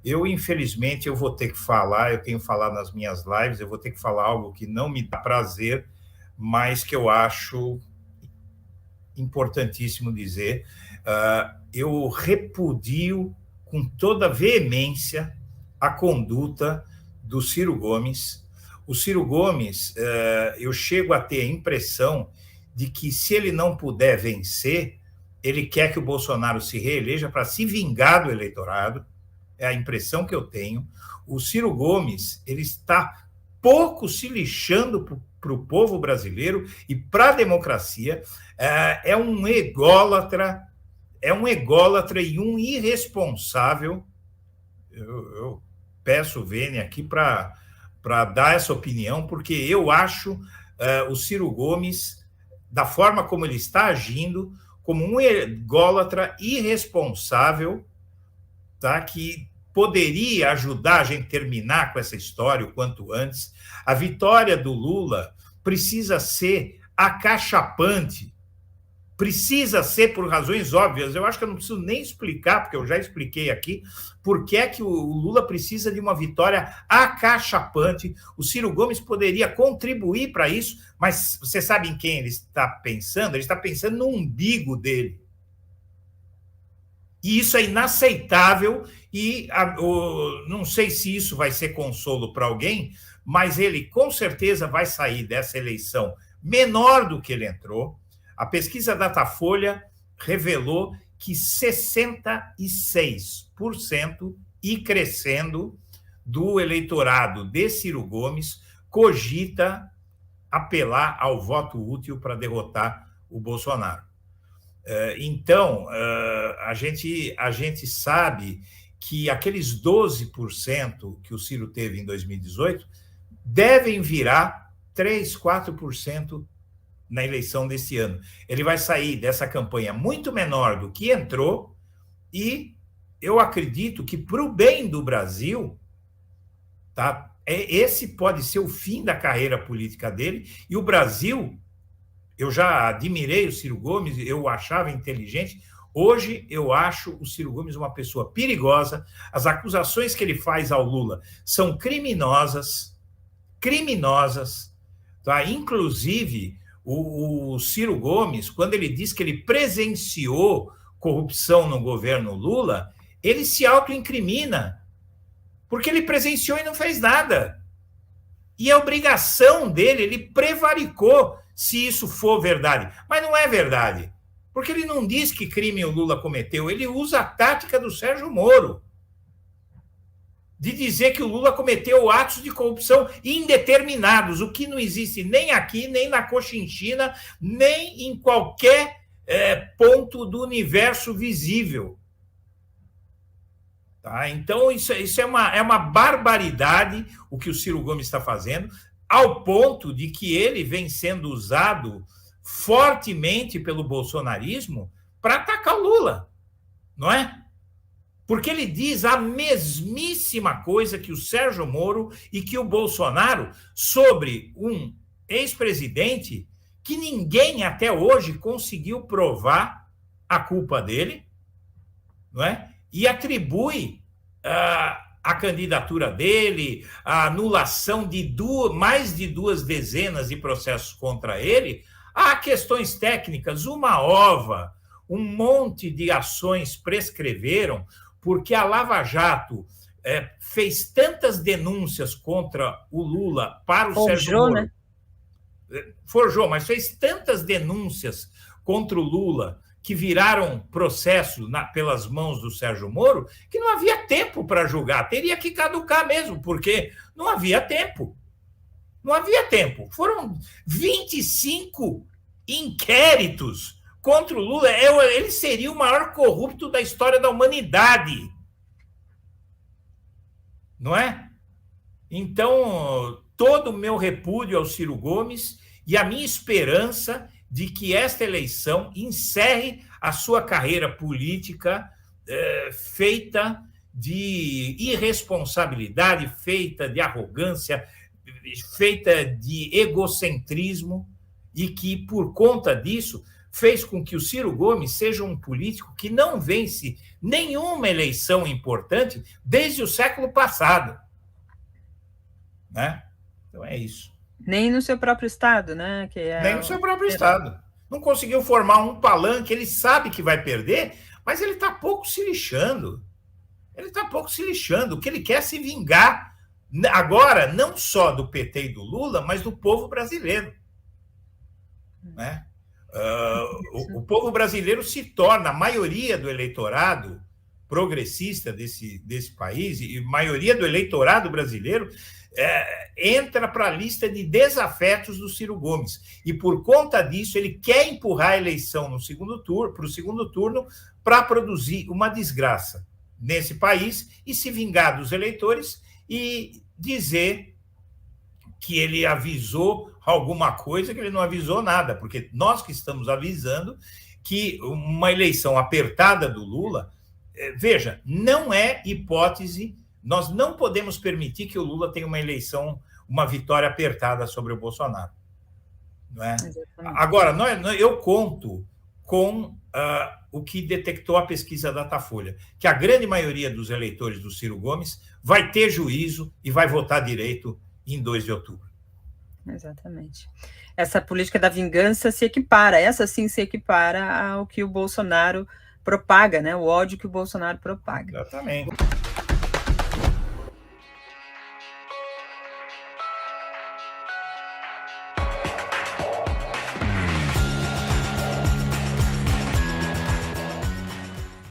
Infelizmente, eu vou ter que falar, eu tenho falado nas minhas lives, eu vou ter que falar algo que não me dá prazer, mas que eu acho importantíssimo dizer. Eu repudio com toda veemência a conduta do Ciro Gomes. O Ciro Gomes, eu chego a ter a impressão de que, se ele não puder vencer, ele quer que o Bolsonaro se reeleja para se vingar do eleitorado. É a impressão que eu tenho. O Ciro Gomes, ele está pouco se lixando para o povo brasileiro e para a democracia. É um ególatra e um irresponsável. Eu peço o Vene aqui para dar essa opinião, porque eu acho o Ciro Gomes, da forma como ele está agindo, como um ególatra irresponsável, tá? Que poderia ajudar a gente a terminar com essa história o quanto antes. A vitória do Lula precisa ser acachapante, precisa ser por razões óbvias. Eu acho que eu não preciso nem explicar, porque eu já expliquei aqui, por que é que o Lula precisa de uma vitória acachapante. O Ciro Gomes poderia contribuir para isso, mas você sabe em quem ele está pensando? Ele está pensando no umbigo dele. E isso é inaceitável, e não sei se isso vai ser consolo para alguém, mas ele com certeza vai sair dessa eleição menor do que ele entrou. A pesquisa Datafolha revelou que 66% e crescendo do eleitorado de Ciro Gomes cogita apelar ao voto útil para derrotar o Bolsonaro. Então, a gente sabe que aqueles 12% que o Ciro teve em 2018 devem virar 3%, 4% na eleição desse ano. Ele vai sair dessa campanha muito menor do que entrou, e eu acredito que, para o bem do Brasil, tá, esse pode ser o fim da carreira política dele, e o Brasil... Eu já admirei o Ciro Gomes, eu o achava inteligente. Hoje, eu acho o Ciro Gomes uma pessoa perigosa. As acusações que ele faz ao Lula são criminosas, tá? Inclusive, o Ciro Gomes, quando ele diz que ele presenciou corrupção no governo Lula, ele se autoincrimina, porque ele presenciou e não fez nada. E a obrigação dele, ele prevaricou, se isso for verdade. Mas não é verdade, porque ele não diz que crime o Lula cometeu, ele usa a tática do Sérgio Moro, de dizer que o Lula cometeu atos de corrupção indeterminados, o que não existe nem aqui, nem na Cochinchina, nem em qualquer ponto do universo visível. Tá? Então, isso é uma barbaridade o que o Ciro Gomes está fazendo, ao ponto de que ele vem sendo usado fortemente pelo bolsonarismo para atacar o Lula, não é? Porque ele diz a mesmíssima coisa que o Sérgio Moro e que o Bolsonaro sobre um ex-presidente que ninguém até hoje conseguiu provar a culpa dele, não é? E atribui a candidatura dele, a anulação de mais de 2 dezenas de processos contra ele, a questões técnicas. Uma ova, um monte de ações prescreveram, porque a Lava Jato fez tantas denúncias contra o Lula para o Sérgio Moro. Né? Forjou, mas fez tantas denúncias contra o Lula que viraram processo pelas mãos do Sérgio Moro, que não havia tempo para julgar. Teria que caducar mesmo, porque não havia tempo. Não havia tempo. Foram 25 inquéritos contra o Lula. Ele seria o maior corrupto da história da humanidade. Não é? Então, todo o meu repúdio ao Ciro Gomes e a minha esperança de que esta eleição encerre a sua carreira política feita de irresponsabilidade, feita de arrogância, feita de egocentrismo, e que, por conta disso, fez com que o Ciro Gomes seja um político que não vence nenhuma eleição importante desde o século passado. Né? Então é isso. Nem no seu próprio estado, né? Nem no seu próprio estado. Não conseguiu formar um palanque, ele sabe que vai perder, mas ele está pouco se lixando. Ele está pouco se lixando. O que ele quer é se vingar, agora, não só do PT e do Lula, mas do povo brasileiro. Né? O povo brasileiro se torna, a maioria do eleitorado progressista desse país, e a maioria do eleitorado brasileiro entra para a lista de desafetos do Ciro Gomes. E, por conta disso, ele quer empurrar a eleição para o segundo turno para produzir uma desgraça nesse país e se vingar dos eleitores e dizer que ele avisou alguma coisa que ele não avisou nada, porque nós que estamos avisando que uma eleição apertada do Lula, veja, não é hipótese, nós não podemos permitir que o Lula tenha uma eleição, uma vitória apertada sobre o Bolsonaro. Não é? Agora, eu conto com o que detectou a pesquisa Datafolha, que a grande maioria dos eleitores do Ciro Gomes vai ter juízo e vai votar direito em 2 de outubro. Exatamente. Essa política da vingança se equipara, essa sim se equipara ao que o Bolsonaro propaga, né? O ódio que o Bolsonaro propaga. Exatamente.